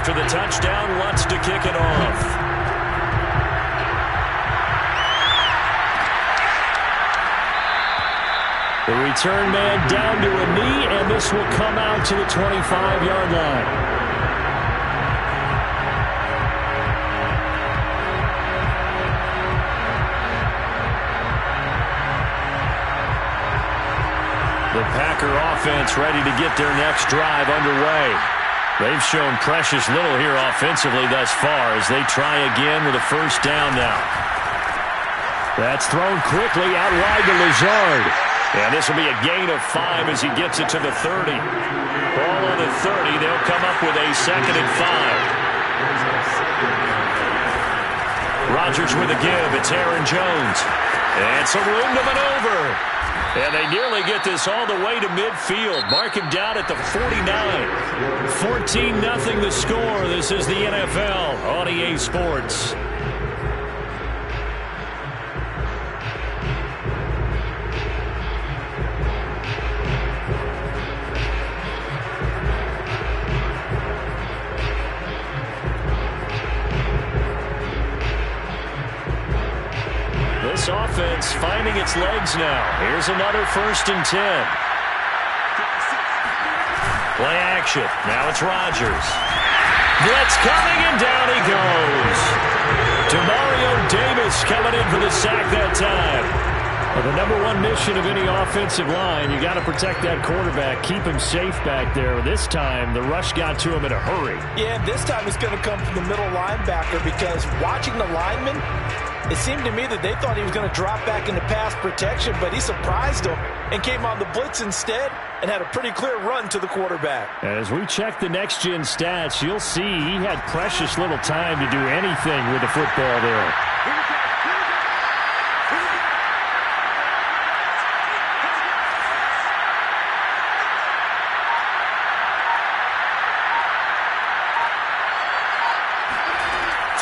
after the touchdown, wants to kick it off. The return man down to a knee, and this will come out to the 25-yard line. The Packer offense ready to get their next drive underway. They've shown precious little here offensively thus far as they try again with a first down now. That's thrown quickly out wide to Lazard. And this will be a gain of 5 as he gets it to the 30. Ball on the 30. They'll come up with a 2nd and 5. Rodgers with a give. It's Aaron Jones. And some room to maneuver. And they nearly get this all the way to midfield. Mark him down at the 49. 14-0 the score. This is the NFL on EA Sports. This offense finding its legs now. Here's another 1st and 10. Play action. Now it's Rodgers. Blitz coming, and down he goes. Demario Davis coming in for the sack that time. Well, the number one mission of any offensive line, you got to protect that quarterback, keep him safe back there. This time, the rush got to him in a hurry. Yeah, this time it's going to come from the middle linebacker because watching the lineman, it seemed to me that they thought he was going to drop back into pass protection, but he surprised them and came on the blitz instead and had a pretty clear run to the quarterback. As we check the next-gen stats, you'll see he had precious little time to do anything with the football there.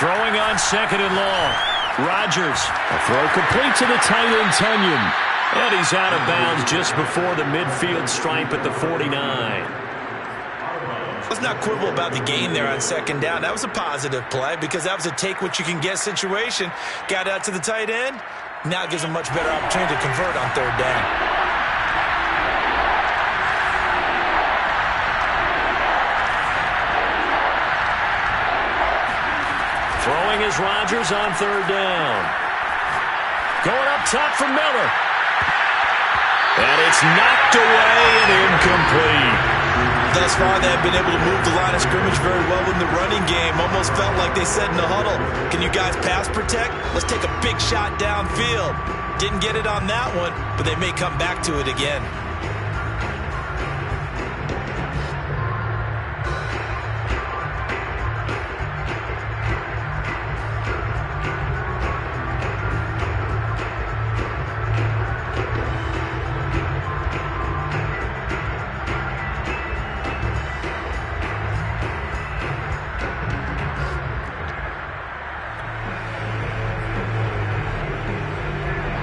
Throwing on 2nd and long. Rodgers, a throw complete to the tight end, Tunyon. And he's out of bounds just before the midfield stripe at the 49. Let's not quibble about the gain there on 2nd down. That was a positive play because that was a take-what-you-can-get situation. Got out to the tight end. Now gives him a much better opportunity to convert on 3rd down. Throwing is Rodgers on 3rd down. Going up top for Miller. And it's knocked away and incomplete. Thus far, they've been able to move the line of scrimmage very well in the running game. Almost felt like they said in the huddle, can you guys pass protect? Let's take a big shot downfield. Didn't get it on that one, but they may come back to it again.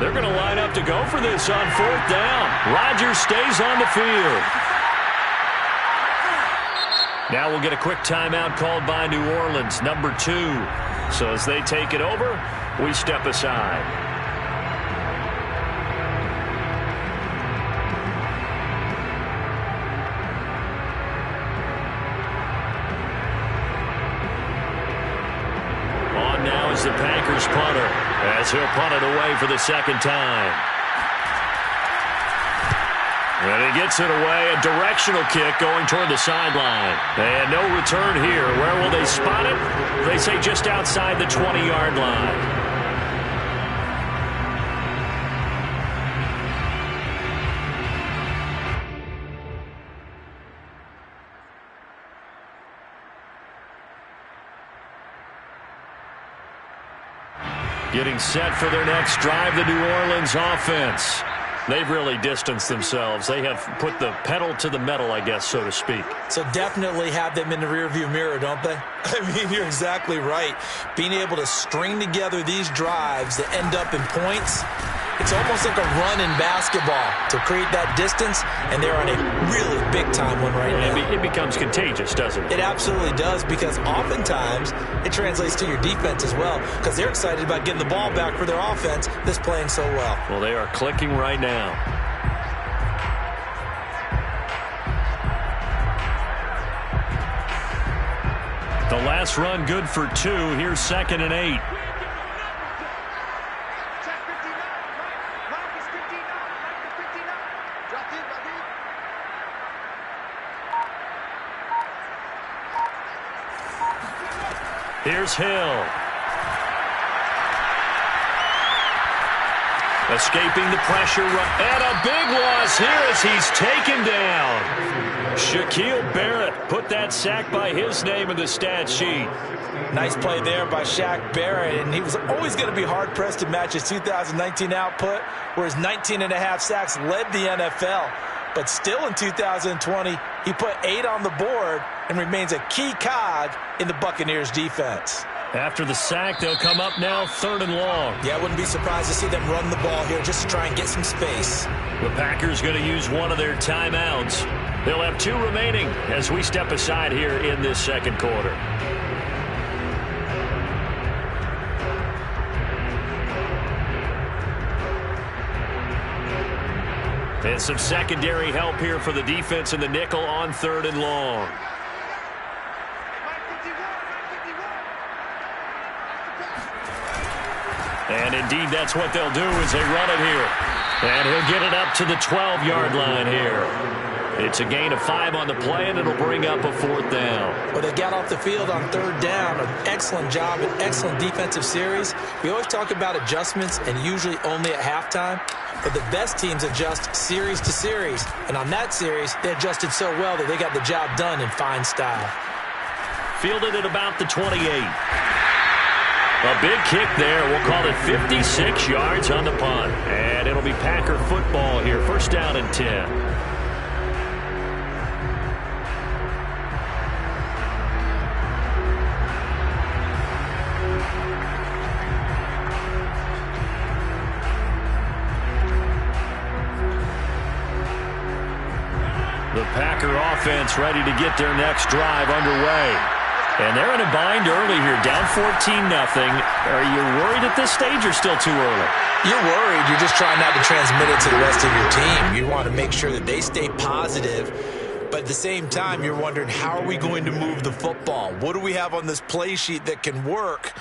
They're going to line up to go for this on 4th down. Rodgers stays on the field. Now we'll get a quick timeout called by New Orleans, number 2. So as they take it over, we step aside. On now is the Packers punter, as he'll punt it away for the 2nd time. And he gets it away, a directional kick going toward the sideline. And no return here. Where will they spot it? They say just outside the 20-yard line. Getting set for their next drive, the New Orleans offense. They've really distanced themselves. They have put the pedal to the metal, I guess, so to speak. So definitely have them in the rearview mirror, don't they? I mean, you're exactly right. Being able to string together these drives that end up in points It's almost like a run in basketball to create that distance, and they're on a really big-time one right now. It becomes contagious, doesn't it? It absolutely does, because oftentimes it translates to your defense as well, because they're excited about getting the ball back for their offense that's playing so well. Well, they are clicking right now. The last run good for 2. Here's 2nd and 8. Here's Hill. Escaping the pressure. And a big loss here as he's taken down. Shaquille Barrett put that sack by his name in the stat sheet. Nice play there by Shaq Barrett, and he was always going to be hard-pressed to match his 2019 output, where his 19.5 sacks led the NFL. But still in 2020, he put 8 on the board and remains a key cog in the Buccaneers defense. After the sack, they'll come up now 3rd and long. Yeah, I wouldn't be surprised to see them run the ball here just to try and get some space. The Packers going to use one of their timeouts. They'll have 2 remaining as we step aside here in this second quarter. And some secondary help here for the defense in the nickel on 3rd and long. And indeed, that's what they'll do as they run it here. And he'll get it up to the 12-yard line here. It's a gain of 5 on the play, and it'll bring up a 4th down. Well, they got off the field on 3rd down. An excellent job, an excellent defensive series. We always talk about adjustments, and usually only at halftime. But the best teams adjust series to series. And on that series, they adjusted so well that they got the job done in fine style. Fielded at about the 28. A big kick there. We'll call it 56 yards on the punt. And it'll be Packer football here. 1st down and 10. The Packer offense ready to get their next drive underway. And they're in a bind early here, down 14-0. Are you worried at this stage or still too early? You're worried. You're just trying not to transmit it to the rest of your team. You want to make sure that they stay positive. But at the same time, you're wondering, how are we going to move the football? What do we have on this play sheet that can work?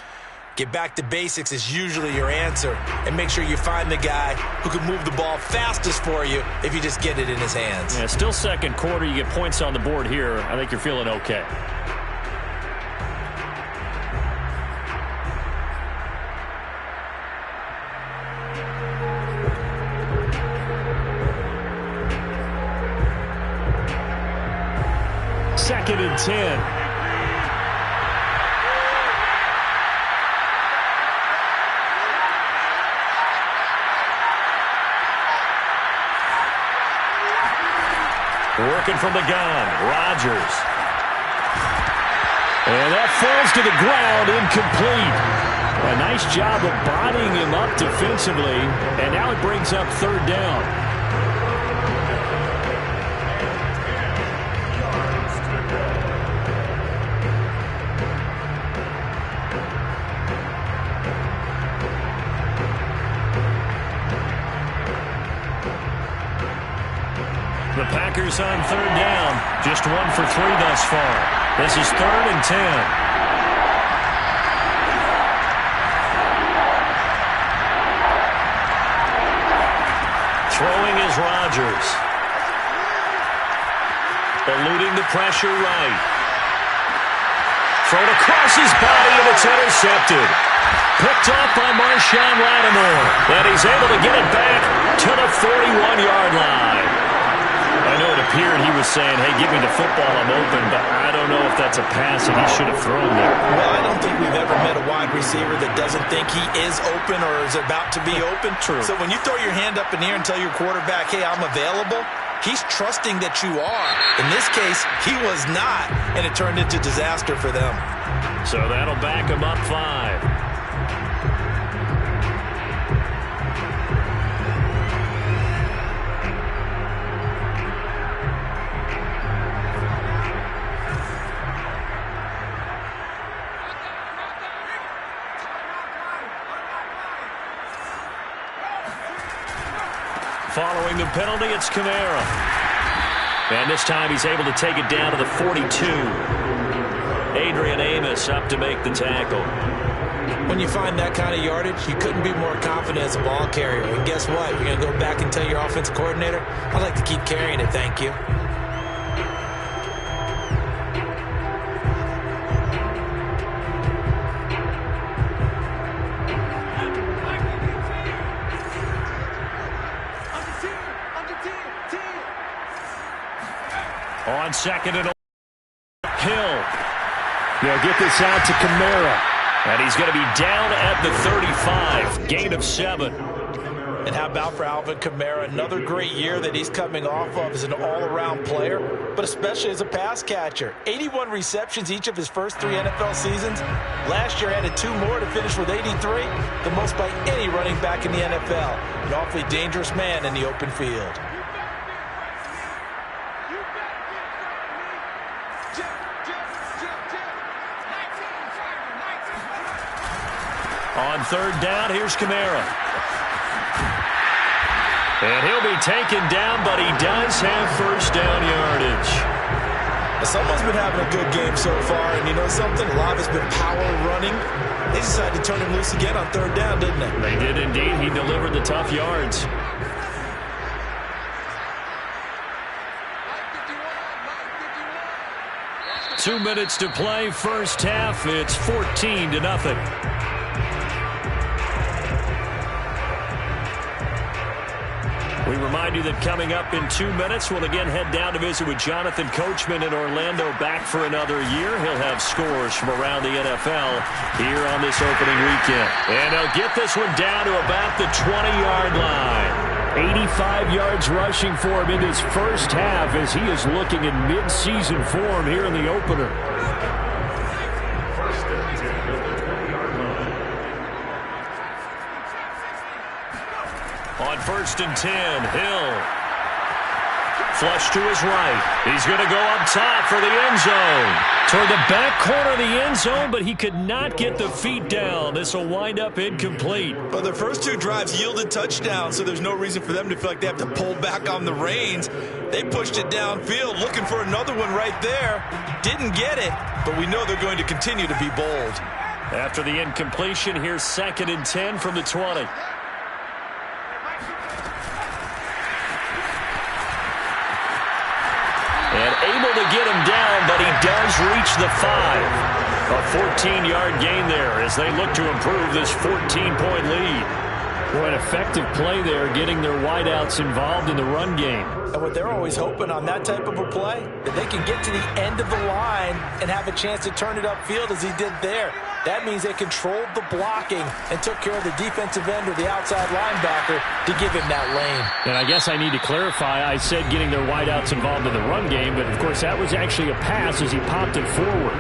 Get back to basics is usually your answer. And make sure you find the guy who can move the ball fastest for you if you just get it in his hands. Yeah, still second quarter. You get points on the board here. I think you're feeling okay. Second and 10. Working from the gun, Rodgers. And that falls to the ground, incomplete. A nice job of bodying him up defensively, and now it brings up 3rd down. The Packers on 3rd down. Just 1 for 3 thus far. This is 3rd and 10. Throwing is Rodgers. Eluding the pressure right. Thrown across his body, and it's intercepted. Picked off by Marshawn Lattimore. And he's able to get it back to the 41-yard line. I know it appeared he was saying, hey, give me the football, I'm open, but I don't know if that's a pass that he should have thrown there. Well, I don't think we've ever met a wide receiver that doesn't think he is open or is about to be open. True. So when you throw your hand up in the air and tell your quarterback, hey, I'm available, he's trusting that you are. In this case, he was not, and it turned into disaster for them. So that'll back him up 5. following the penalty, it's Kamara. And this time he's able to take it down to the 42. Adrian Amos up to make the tackle. When you find that kind of yardage, you couldn't be more confident as a ball carrier. And guess what? You're going to go back and tell your offensive coordinator, I'd like to keep carrying it, thank you. On second and Hill. They'll get this out to Kamara. And he's going to be down at the 35. Gain of 7. And how about for Alvin Kamara? Another great year that he's coming off of as an all-around player, but especially as a pass catcher. 81 receptions each of his first 3 NFL seasons. Last year added 2 more to finish with 83, the most by any running back in the NFL. An awfully dangerous man in the open field. On third down, here's Kamara. And he'll be taken down, but he does have first down yardage. Someone's been having a good game so far, and you know something? A lot has been power running. They decided to turn him loose again on third down, didn't they? They did indeed. He delivered the tough yards. Two minutes to play, first half. It's 14-0. We remind you that coming up in 2 minutes, we'll again head down to visit with Jonathan Coachman in Orlando, back for another year. He'll have scores from around the NFL here on this opening weekend. And he'll get this one down to about the 20-yard line. 85 yards rushing for him in his first half as he is looking in mid-season form here in the opener. On first and 10, Hill. Flush to his right. He's going to go up top for the end zone. Toward the back corner of the end zone, but he could not get the feet down. This will wind up incomplete. Well, their first 2 drives yielded touchdowns, so there's no reason for them to feel like they have to pull back on the reins. They pushed it downfield, looking for another one right there. Didn't get it, but we know they're going to continue to be bold. After the incompletion, here's second and 10 from the 20. And able to get him down, but he does reach the 5. A 14-yard gain there as they look to improve this 14-point lead. Well, an effective play there, getting their wideouts involved in the run game. And what they're always hoping on that type of a play, that they can get to the end of the line and have a chance to turn it upfield as he did there. That means they controlled the blocking and took care of the defensive end or the outside linebacker to give him that lane. And I guess I need to clarify, I said getting their wideouts involved in the run game, but of course that was actually a pass as he popped it forward.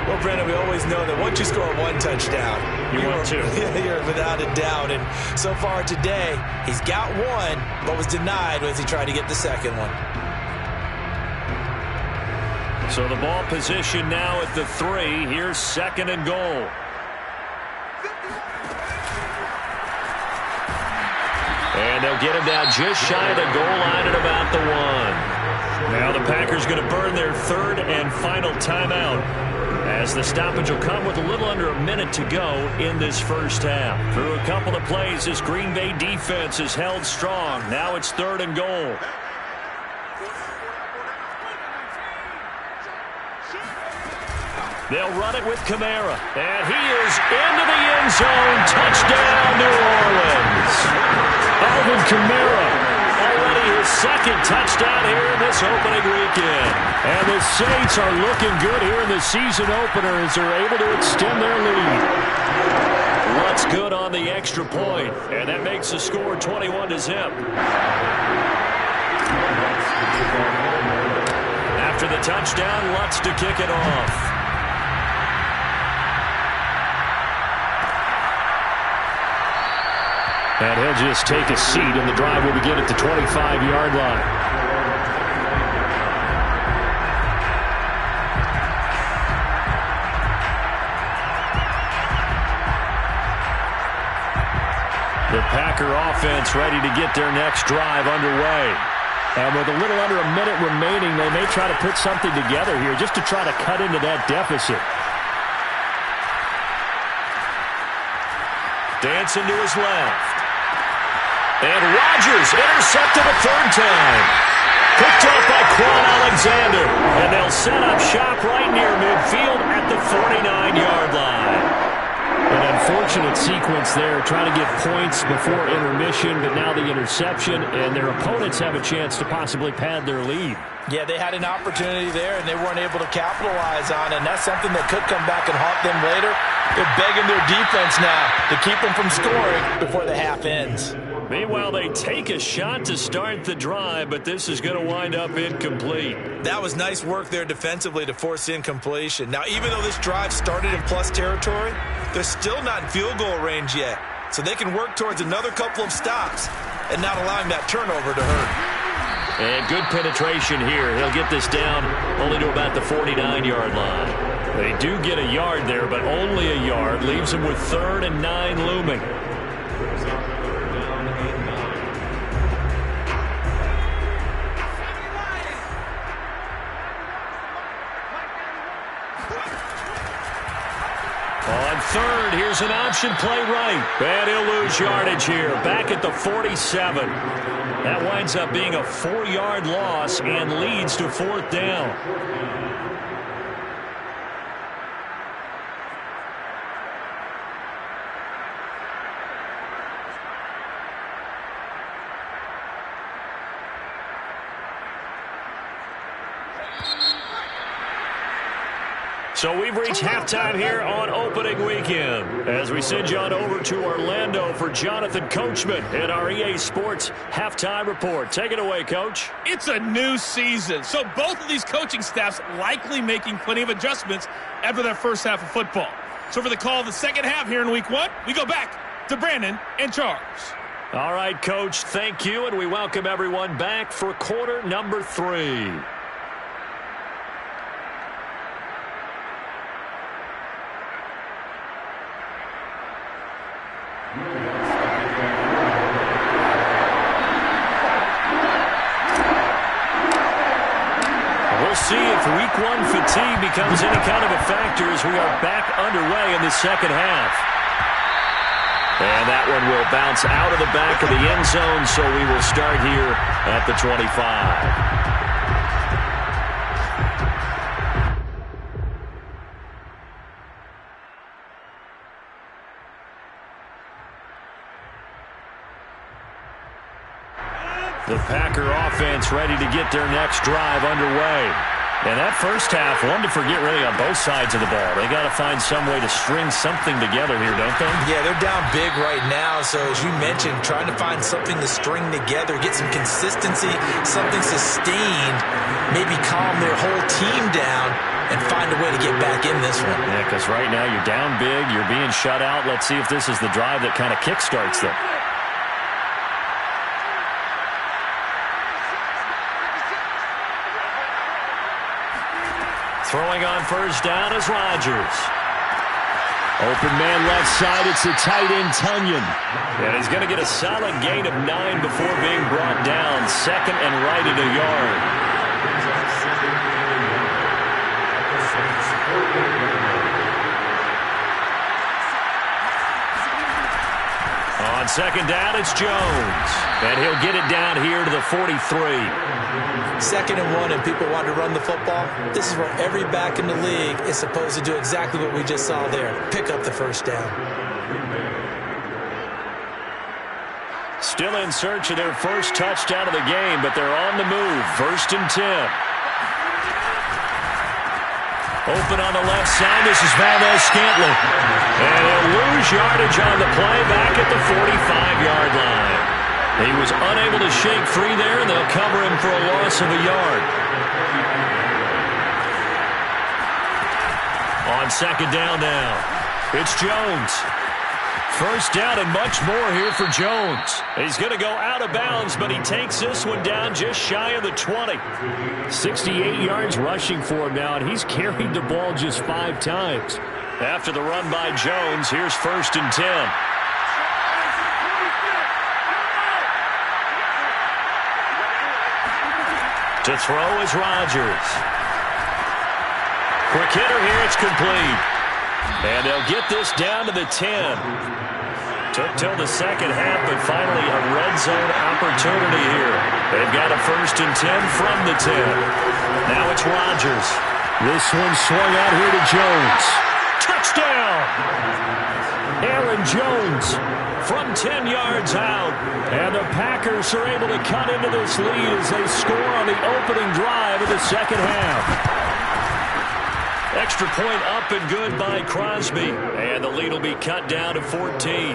Well, Brendan, we always know that once you score 1 touchdown, want 2. You're without a doubt. And so far today, he's got 1, but was denied as he tried to get the second one. So the ball position now at the 3. Here's second and goal. And they'll get him down just shy of the goal line at about the 1. Now the Packers going to burn their third and final timeout, as the stoppage will come with a little under a minute to go in this first half. Through a couple of plays, this Green Bay defense is held strong. Now it's third and goal. They'll run it with Kamara. And he is into the end zone. Touchdown, New Orleans. Alvin Kamara, already his second touchdown here in this opening weekend. And the Saints are looking good here in the season opener as they're able to extend their lead. Lutz good on the extra point, and that makes the score 21-0. After the touchdown, Lutz to kick it off. And he'll just take a seat, and the drive will begin at the 25-yard line. The Packer offense ready to get their next drive underway. And with a little under a minute remaining, they may try to put something together here just to try to cut into that deficit. Dancing to his left. And Rodgers intercepted a third time. Picked off by Quan Alexander. And they'll set up shop right near midfield at the 49-yard line. An unfortunate sequence there, trying to get points before intermission, but now the interception, and their opponents have a chance to possibly pad their lead. Yeah, they had an opportunity there, and they weren't able to capitalize on it, and that's something that could come back and haunt them later. They're begging their defense now to keep them from scoring before the half ends. Meanwhile, they take a shot to start the drive, but this is going to wind up incomplete. That was nice work there defensively to force incompletion. Now, even though this drive started in plus territory, they're still not in field goal range yet. So they can work towards another couple of stops and not allowing that turnover to hurt. And good penetration here. He'll get this down only to about the 49-yard line. They do get a yard there, but only a yard. Leaves them with 3rd and 9 looming. On 3rd, here's an option play right. And he'll lose yardage here. Back at the 47. That winds up being a 4-yard loss and leads to 4th down. So we've reached halftime here on opening weekend as we send you on over to Orlando for Jonathan Coachman at our EA Sports Halftime Report. Take it away, Coach. It's a new season, so both of these coaching staffs likely making plenty of adjustments after their first half of football. So for the call of the second half here in Week 1, we go back to Brandon and Charles. All right, Coach, thank you, and we welcome everyone back for quarter number 3. We'll see if Week 1 fatigue becomes any kind of a factor as we are back underway in the second half. And that one will bounce out of the back of the end zone, so we will start here at the 25. The Packer offense ready to get their next drive underway. And that first half, one to forget really on both sides of the ball. They got to find some way to string something together here, don't they? Yeah, they're down big right now. So as you mentioned, trying to find something to string together, get some consistency, something sustained, maybe calm their whole team down and find a way to get back in this one. Yeah, because right now you're down big, you're being shut out. Let's see if this is the drive that kind of kickstarts them. Throwing on first down is Rodgers. Open man left side, it's the tight end Tunyon. And he's going to get a solid gain of 9 before being brought down. 2nd and right at a yard. On 2nd down, it's Jones. And he'll get it down here to the 43. 2nd and 1 and people want to run the football. This is where every back in the league is supposed to do exactly what we just saw there. Pick up the first down. Still in search of their first touchdown of the game, but they're on the move. 1st and 10. Open on the left side. This is Valdez-Scantling. And he'll lose yardage on the play back at the 45-yard line. He was unable to shake free there, and they'll cover him for a loss of a yard. On 2nd down now, it's Jones. First down and much more here for Jones. He's going to go out of bounds, but he takes this one down just shy of the 20. 68 yards rushing for him now, and he's carried the ball just 5 times. After the run by Jones, here's 1st and 10. To throw is Rodgers. Quick hitter here, it's complete. And they'll get this down to the 10. Took till the second half, but finally a red zone opportunity here. They've got a 1st and 10 from the 10. Now it's Rodgers. This one swung out here to Jones. Touchdown! Aaron Jones from 10 yards out. And the Packers are able to cut into this lead as they score on the opening drive of the second half. Extra point up and good by Crosby. And the lead will be cut down to 14.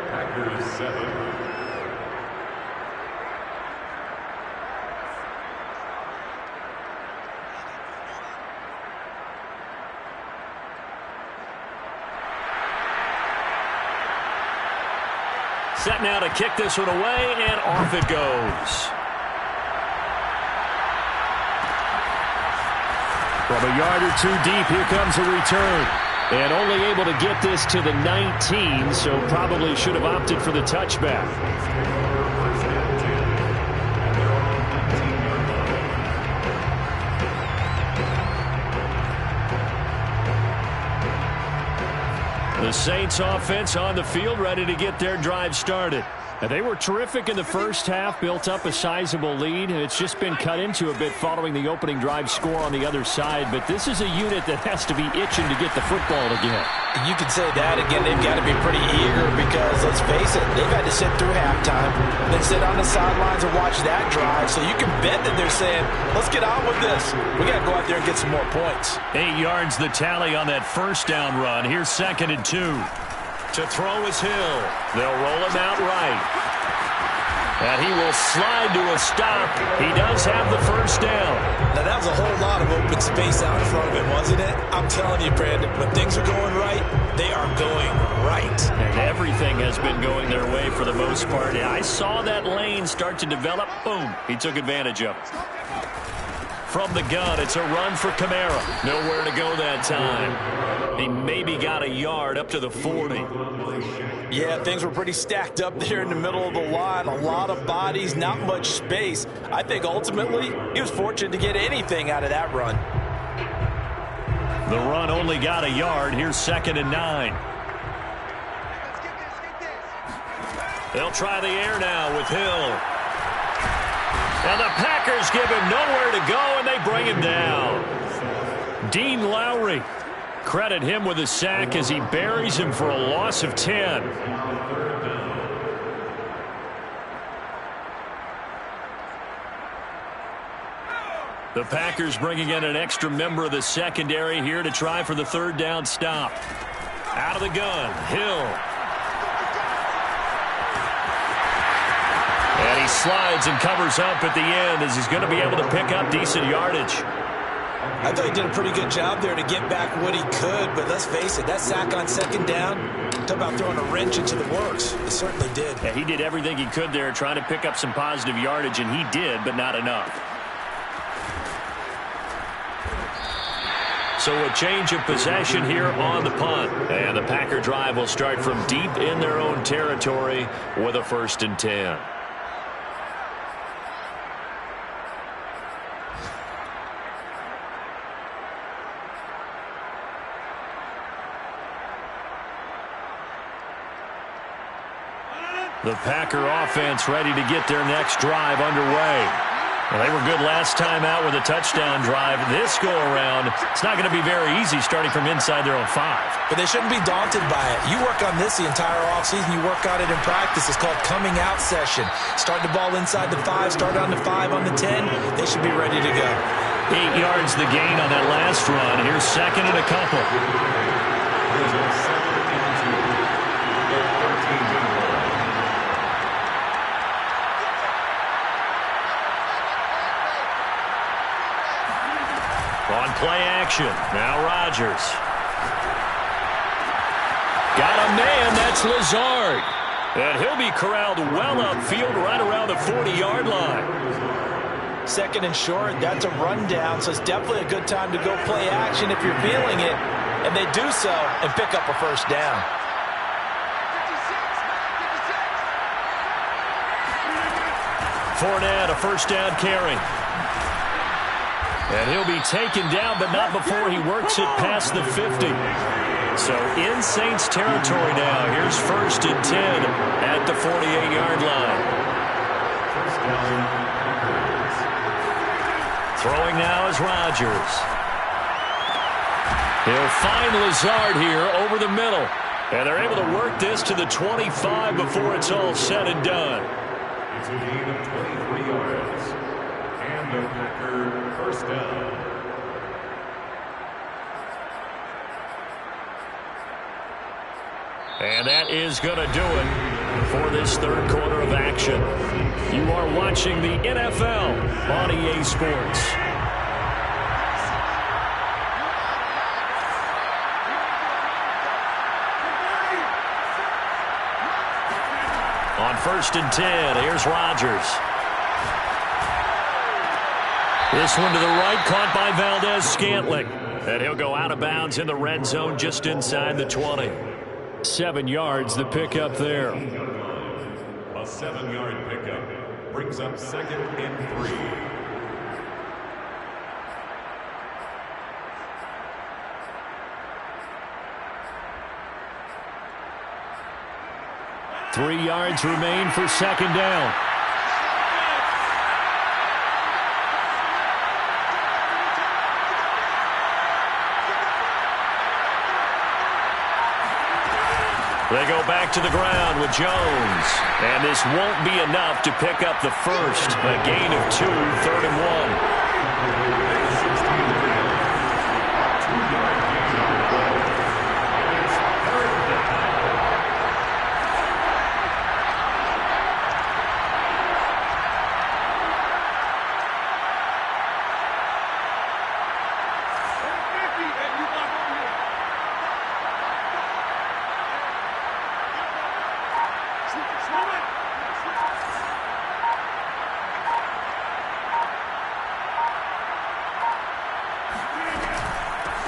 Packers 7. Set now to kick this one away, and off it goes. From a yard or two deep, here comes a return. And only able to get this to the 19, so probably should have opted for the touchback. The Saints offense on the field, ready to get their drive started. And they were terrific in the first half, built up a sizable lead. It's just been cut into a bit following the opening drive score on the other side. But this is a unit that has to be itching to get the football again. You can say that again. They've got to be pretty eager because, let's face it, they've had to sit through halftime, then sit on the sidelines and watch that drive. So you can bet that they're saying, let's get on with this. We got to go out there and get some more points. 8 yards the tally on that first down run. Here's 2nd and 2. To throw is Hill. They'll roll him out right. And he will slide to a stop. He does have the first down. Now, that was a whole lot of open space out in front of him, wasn't it? I'm telling you, Brandon, when things are going right, they are going right. And everything has been going their way for the most part. I saw that lane start to develop. Boom. He took advantage of it. From the gun, it's a run for Kamara. Nowhere to go that time. He maybe got a yard up to the 40. Yeah, things were pretty stacked up there in the middle of the line. A lot of bodies, not much space. I think ultimately he was fortunate to get anything out of that run. The run only got a yard. Here's 2nd and 9. They'll try the air now with Hill. And the Packers give him nowhere to go, and they bring him down. Dean Lowry. Credit him with a sack as he buries him for a loss of 10. The Packers bringing in an extra member of the secondary here to try for the 3rd down stop. Out of the gun, Hill. And he slides and covers up at the end as he's going to be able to pick up decent yardage. I thought he did a pretty good job there to get back what he could, but let's face it, that sack on 2nd down, talk about throwing a wrench into the works. He certainly did. Yeah, he did everything he could there trying to pick up some positive yardage, and he did, but not enough. So a change of possession here on the punt. And the Packer drive will start from deep in their own territory with a 1st and 10. The Packer offense ready to get their next drive underway. Well, they were good last time out with a touchdown drive. This go-around, it's not going to be very easy starting from inside their own 5. But they shouldn't be daunted by it. You work on this the entire offseason. You work on it in practice. It's called coming out session. Start the ball inside the 5, start on the 5, on the 10. They should be ready to go. 8 yards the gain on that last run. Here's 2nd and a couple. On play action, now Rodgers. Got a man, that's Lazard. And he'll be corralled well upfield right around the 40-yard line. 2nd and short, that's a rundown, so it's definitely a good time to go play action if you're feeling it. And they do so and pick up a 1st down. Fournette, a first down carry. And he'll be taken down, but not before he works it past the 50. So in Saints territory now. Here's 1st and 10 at the 48-yard line. Throwing now is Rodgers. He'll find Lazard here over the middle. And they're able to work this to the 25 before it's all said and done. It's a gain of 23 yards. And the Packer first down. And that is going to do it for this third quarter of action. You are watching the NFL on EA Sports. On 1st and 10, here's Rodgers. This one to the right, caught by Valdez-Scantling. And he'll go out of bounds in the red zone just inside the 20. 7 yards, the pickup there. A 7-yard pickup brings up 2nd and 3. Three yards remain for 2nd down. They go back to the ground with Jones. And this won't be enough to pick up the first. A gain of 2, 3rd and 1.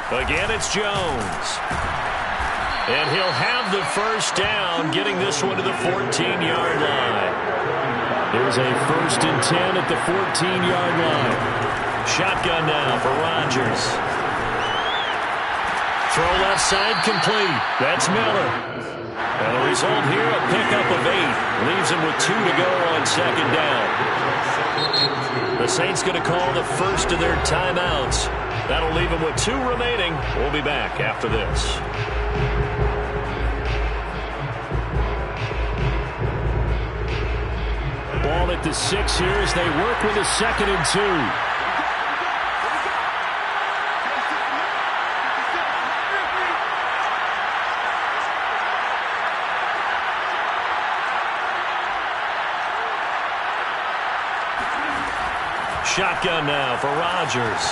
Again, it's Jones. And he'll have the first down, getting this one to the 14-yard line. There's a 1st and 10 at the 14-yard line. Shotgun now for Rodgers. Throw left side complete. That's Miller. And the result here, a pickup of 8. Leaves him with 2 to go on 2nd down. The Saints going to call the first of their timeouts. That'll leave him with 2 remaining. We'll be back after this. Ball at the 6 here as they work with a 2nd and 2. Shotgun now for Rodgers.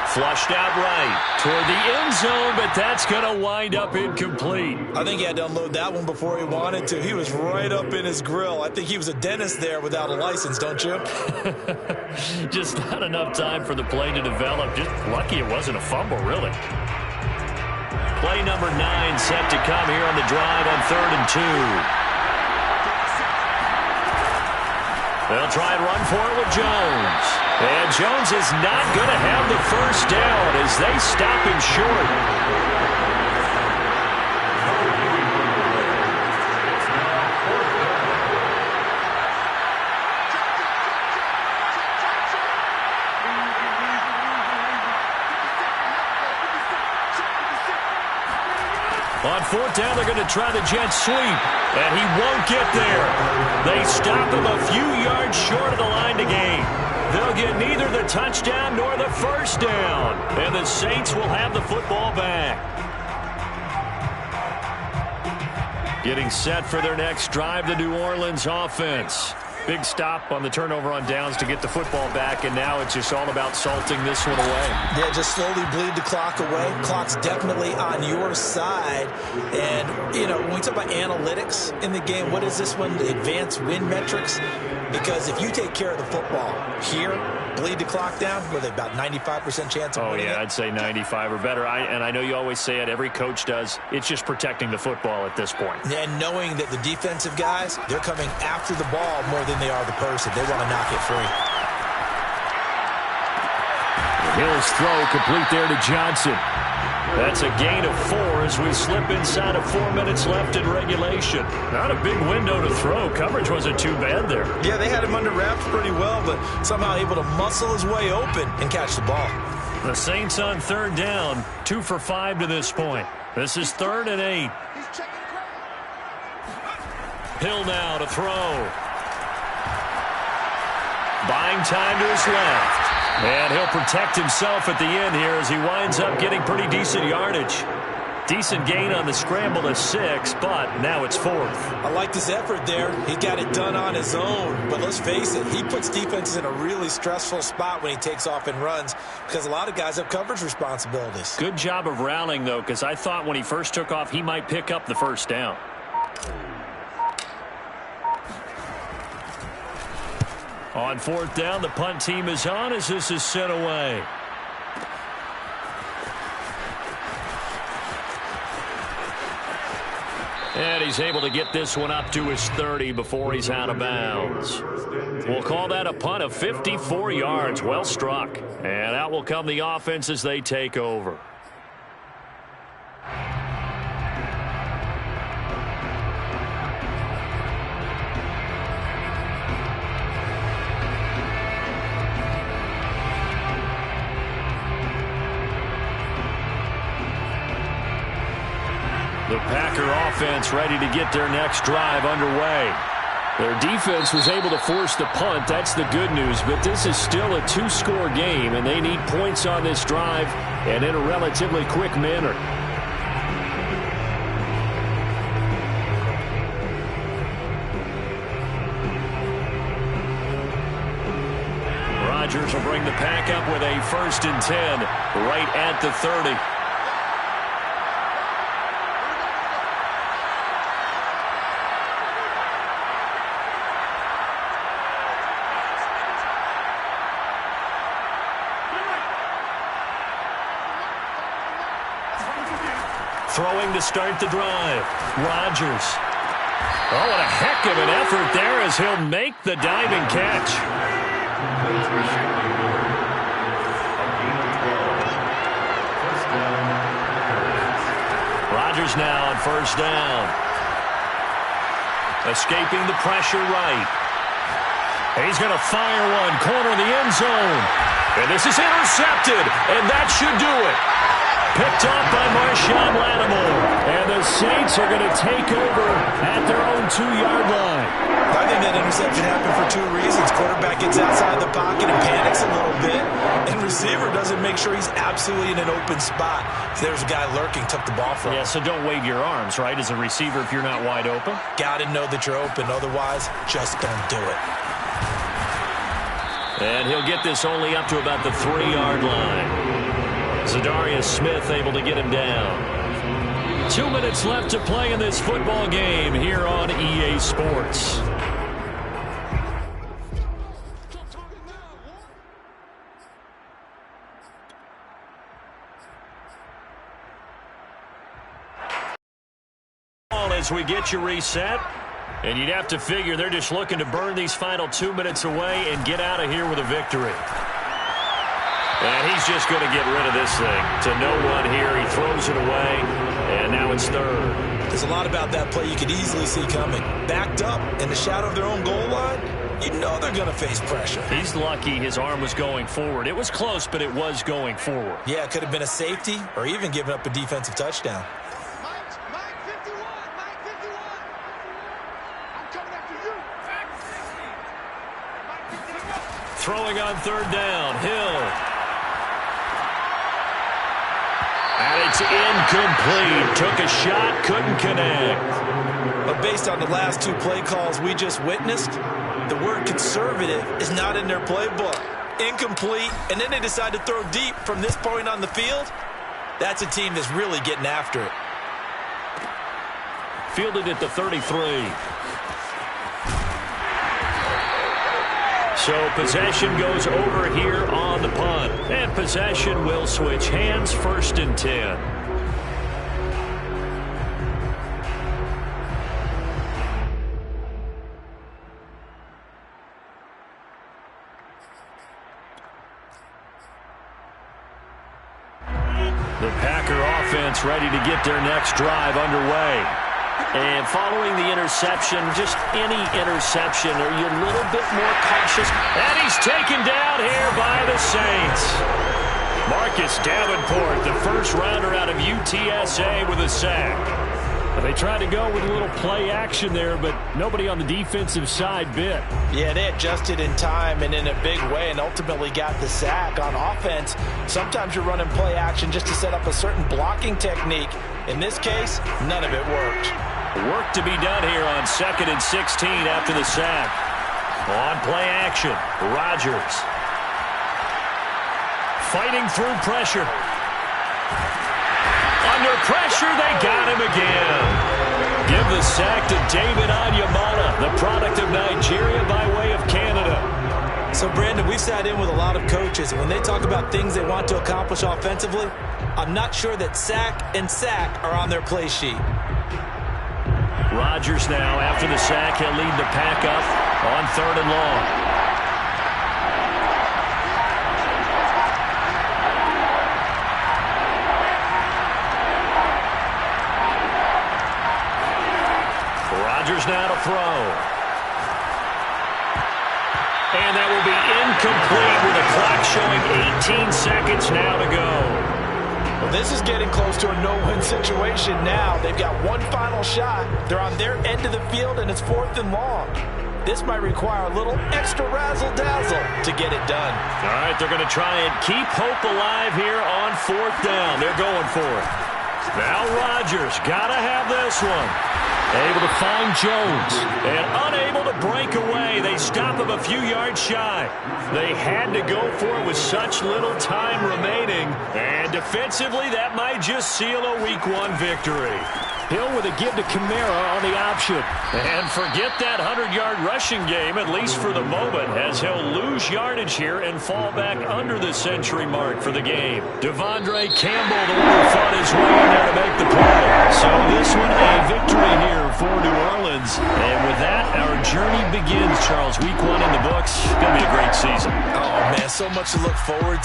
Flushed out right toward the end zone, but that's going to wind up incomplete. I think he had to unload that one before he wanted to. He was right up in his grill. I think he was a dentist there without a license, don't you? Just not enough time for the play to develop. Just lucky it wasn't a fumble, really. Play number 9 set to come here on the drive on 3rd and 2. They'll try and run for it with Jones. And Jones is not going to have the first down as they stop him short. On 4th down, they're going to try the jet sweep, and he won't get there. They stop him a few yards short of the line to gain. They'll get neither the touchdown nor the first down, and the Saints will have the football back. Getting set for their next drive, the New Orleans offense. Big stop on the turnover on downs to get the football back, and now it's just all about salting this one away. Yeah, just slowly bleed the clock away. Clock's definitely on your side. And, you know, when we talk about analytics in the game, what is this one? The advanced win metrics. Because if you take care of the football here, bleed the clock down, with about 95% chance of winning it. I'd say 95 or better. And I know you always say it, every coach does. It's just protecting the football at this point. And knowing that the defensive guys, they're coming after the ball more than they are the person. They want to knock it free. Hill's throw complete there to Johnson. That's a gain of 4 as we slip inside of 4 minutes left in regulation. Not a big window to throw. Coverage wasn't too bad there. Yeah, they had him under wraps pretty well, but somehow able to muscle his way open and catch the ball. The Saints on 3rd down, 2 for 5 to this point. This is 3rd and 8. Hill now to throw. Buying time to his left. And he'll protect himself at the end here as he winds up getting pretty decent yardage. Decent gain on the scramble to 6, but now it's 4th. I like his effort there. He got it done on his own. But let's face it, he puts defenses in a really stressful spot when he takes off and runs because a lot of guys have coverage responsibilities. Good job of rallying, though, because I thought when he first took off, he might pick up the 1st down. On 4th down, the punt team is on as this is sent away. And he's able to get this one up to his 30 before he's out of bounds. We'll call that a punt of 54 yards. Well struck. And out will come the offense as they take over. The Packer offense ready to get their next drive underway. Their defense was able to force the punt. That's the good news. But this is still a 2-score game, and they need points on this drive and in a relatively quick manner. Rodgers will bring the Pack up with a 1st and 10 right at the 30. Throwing to start the drive. Rodgers. Oh, what a heck of an effort there as he'll make the diving catch. Rodgers now on 1st down. Escaping the pressure right. He's going to fire one. Corner of the end zone. And this is intercepted. And that should do it. Picked off by Marshawn Lattimore. And the Saints are going to take over at their own 2-yard line. I think that interception happened for 2 reasons. Quarterback gets outside the pocket and panics a little bit. And receiver doesn't make sure he's absolutely in an open spot. So there's a guy lurking, took the ball from him. Yeah, so don't wave your arms, right, as a receiver if you're not wide open. Got to know that you're open. Otherwise, just don't do it. And he'll get this only up to about the 3-yard line. Zadarius Smith able to get him down. 2 minutes left to play in this football game here on EA Sports. As we get you reset, and you'd have to figure they're just looking to burn these final 2 minutes away and get out of here with a victory. And he's just going to get rid of this thing. To no one here, he throws it away, and now it's 3rd. There's a lot about that play you could easily see coming. Backed up in the shadow of their own goal line, you know they're going to face pressure. He's lucky his arm was going forward. It was close, but it was going forward. Yeah, it could have been a safety or even given up a defensive touchdown. Throwing on 3rd down, Hill. And it's incomplete. Took a shot, couldn't connect. But based on the last 2 play calls we just witnessed, the word conservative is not in their playbook. Incomplete, and then they decide to throw deep from this point on the field. That's a team that's really getting after it. Fielded at the 33. So possession goes over here on the punt. And possession will switch hands, 1st and 10. The Packer offense ready to get their next drive underway. And following the interception, just any interception, are you a little bit more cautious? And he's taken down here by the Saints. Marcus Davenport, the first rounder out of UTSA with a sack. They tried to go with a little play action there, but nobody on the defensive side bit. Yeah, they adjusted in time and in a big way and ultimately got the sack. On offense, sometimes you're running play action just to set up a certain blocking technique. In this case, none of it worked. Work to be done here on 2nd and 16 after the sack. On play action, Rodgers. Fighting through pressure. Under pressure, they got him again. Give the sack to David Onyemata, the product of Nigeria by way of Canada. So, Brandon, we sat in with a lot of coaches, and when they talk about things they want to accomplish offensively, I'm not sure that sack and sack are on their play sheet. Rodgers now, after the sack, he'll lead the pack up on 3rd and long. Rodgers now to throw. And that will be incomplete with the clock showing 18 seconds now to go. Well, this is getting close to a no-win situation now. They've got one final shot. They're on their end of the field, and it's 4th and long. This might require a little extra razzle-dazzle to get it done. All right, they're going to try and keep hope alive here on 4th down. They're going for it. Now Rodgers, got to have this one. Able to find Jones and unable to break away. They stop him a few yards shy. They had to go for it with such little time remaining. And defensively, that might just seal a Week 1 victory. Hill with a give to Kamara on the option. And forget that 100-yard rushing game, at least for the moment, as he'll lose yardage here and fall back under the century mark for the game. Devondre Campbell, the one who fought his way in there to make the play. So this one, a victory here for New Orleans. And with that, our journey begins, Charles. Week 1 in the books. Going to be a great season. Oh, man, so much to look forward to.